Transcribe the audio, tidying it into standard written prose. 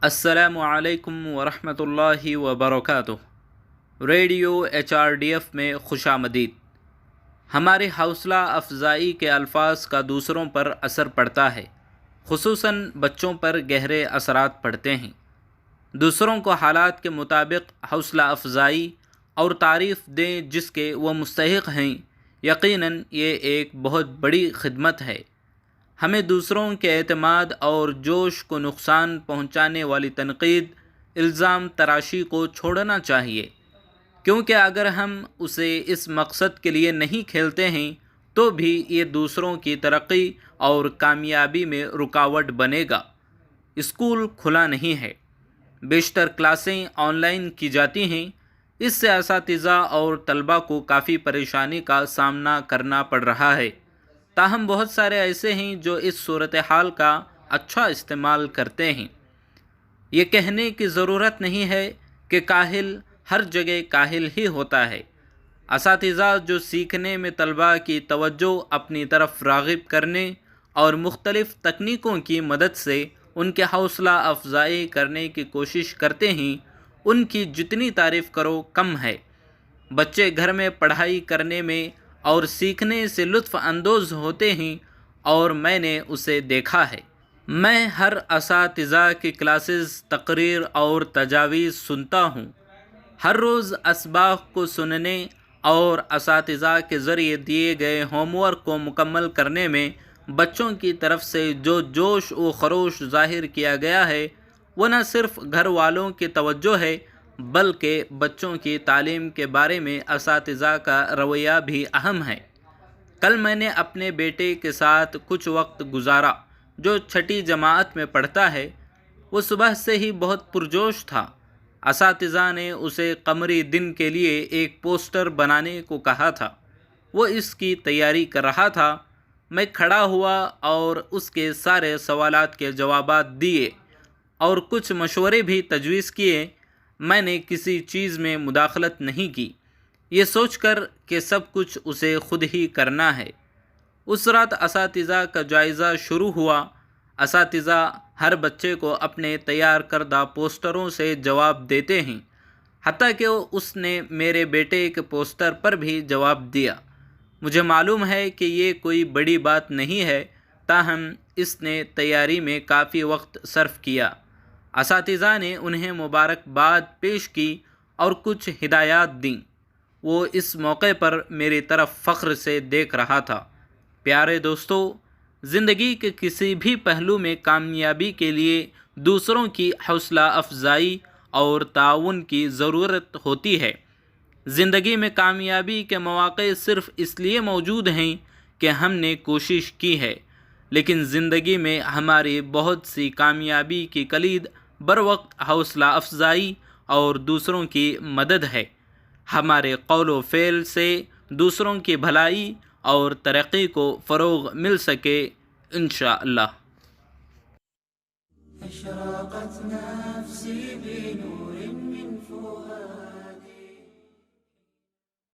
السلام علیکم ورحمۃ اللہ وبرکاتہ۔ ریڈیو HRDF میں خوش آمدید۔ ہماری حوصلہ افزائی کے الفاظ کا دوسروں پر اثر پڑتا ہے، خصوصاً بچوں پر گہرے اثرات پڑتے ہیں۔ دوسروں کو حالات کے مطابق حوصلہ افزائی اور تعریف دیں جس کے وہ مستحق ہیں، یقیناً یہ ایک بہت بڑی خدمت ہے۔ ہمیں دوسروں کے اعتماد اور جوش کو نقصان پہنچانے والی تنقید، الزام تراشی کو چھوڑنا چاہیے، کیونکہ اگر ہم اسے اس مقصد کے لیے نہیں کھیلتے ہیں تو بھی یہ دوسروں کی ترقی اور کامیابی میں رکاوٹ بنے گا۔ اسکول کھلا نہیں ہے، بیشتر کلاسیں آن لائن کی جاتی ہیں۔ اس سے اساتذہ اور طلباء کو کافی پریشانی کا سامنا کرنا پڑ رہا ہے۔ تاہم بہت سارے ایسے ہیں جو اس صورتحال کا اچھا استعمال کرتے ہیں۔ یہ کہنے کی ضرورت نہیں ہے کہ کاہل ہر جگہ کاہل ہی ہوتا ہے۔ اساتذہ جو سیکھنے میں طلباء کی توجہ اپنی طرف راغب کرنے اور مختلف تکنیکوں کی مدد سے ان کے حوصلہ افزائی کرنے کی کوشش کرتے ہیں، ان کی جتنی تعریف کرو کم ہے۔ بچے گھر میں پڑھائی کرنے میں اور سیکھنے سے لطف اندوز ہوتے ہیں، اور میں نے اسے دیکھا ہے۔ میں ہر اساتذہ کی کلاسز، تقریر اور تجاویز سنتا ہوں۔ ہر روز اسباق کو سننے اور اساتذہ کے ذریعے دیے گئے ہوم ورک کو مکمل کرنے میں بچوں کی طرف سے جو جوش و خروش ظاہر کیا گیا ہے، وہ نہ صرف گھر والوں کی توجہ ہے بلکہ بچوں کی تعلیم کے بارے میں اساتذہ کا رویہ بھی اہم ہے۔ کل میں نے اپنے بیٹے کے ساتھ کچھ وقت گزارا جو 6ٹھی جماعت میں پڑھتا ہے۔ وہ صبح سے ہی بہت پرجوش تھا۔ اساتذہ نے اسے قمری دن کے لیے ایک پوسٹر بنانے کو کہا تھا۔ وہ اس کی تیاری کر رہا تھا۔ میں کھڑا ہوا اور اس کے سارے سوالات کے جوابات دیے اور کچھ مشورے بھی تجویز کیے۔ میں نے کسی چیز میں مداخلت نہیں کی، یہ سوچ کر کہ سب کچھ اسے خود ہی کرنا ہے۔ اس رات اساتذہ کا جائزہ شروع ہوا۔ اساتذہ ہر بچے کو اپنے تیار کردہ پوسٹروں سے جواب دیتے ہیں، حتیٰ کہ اس نے میرے بیٹے کے پوسٹر پر بھی جواب دیا۔ مجھے معلوم ہے کہ یہ کوئی بڑی بات نہیں ہے، تاہم اس نے تیاری میں کافی وقت صرف کیا۔ اساتذہ نے انہیں مبارکباد پیش کی اور کچھ ہدایات دیں۔ وہ اس موقع پر میری طرف فخر سے دیکھ رہا تھا۔ پیارے دوستو، زندگی کے کسی بھی پہلو میں کامیابی کے لیے دوسروں کی حوصلہ افزائی اور تعاون کی ضرورت ہوتی ہے۔ زندگی میں کامیابی کے مواقع صرف اس لیے موجود ہیں کہ ہم نے کوشش کی ہے، لیکن زندگی میں ہماری بہت سی کامیابی کی کلید بروقت حوصلہ افزائی اور دوسروں کی مدد ہے۔ ہمارے قول و فعل سے دوسروں کی بھلائی اور ترقی کو فروغ مل سکے، انشاءاللہ۔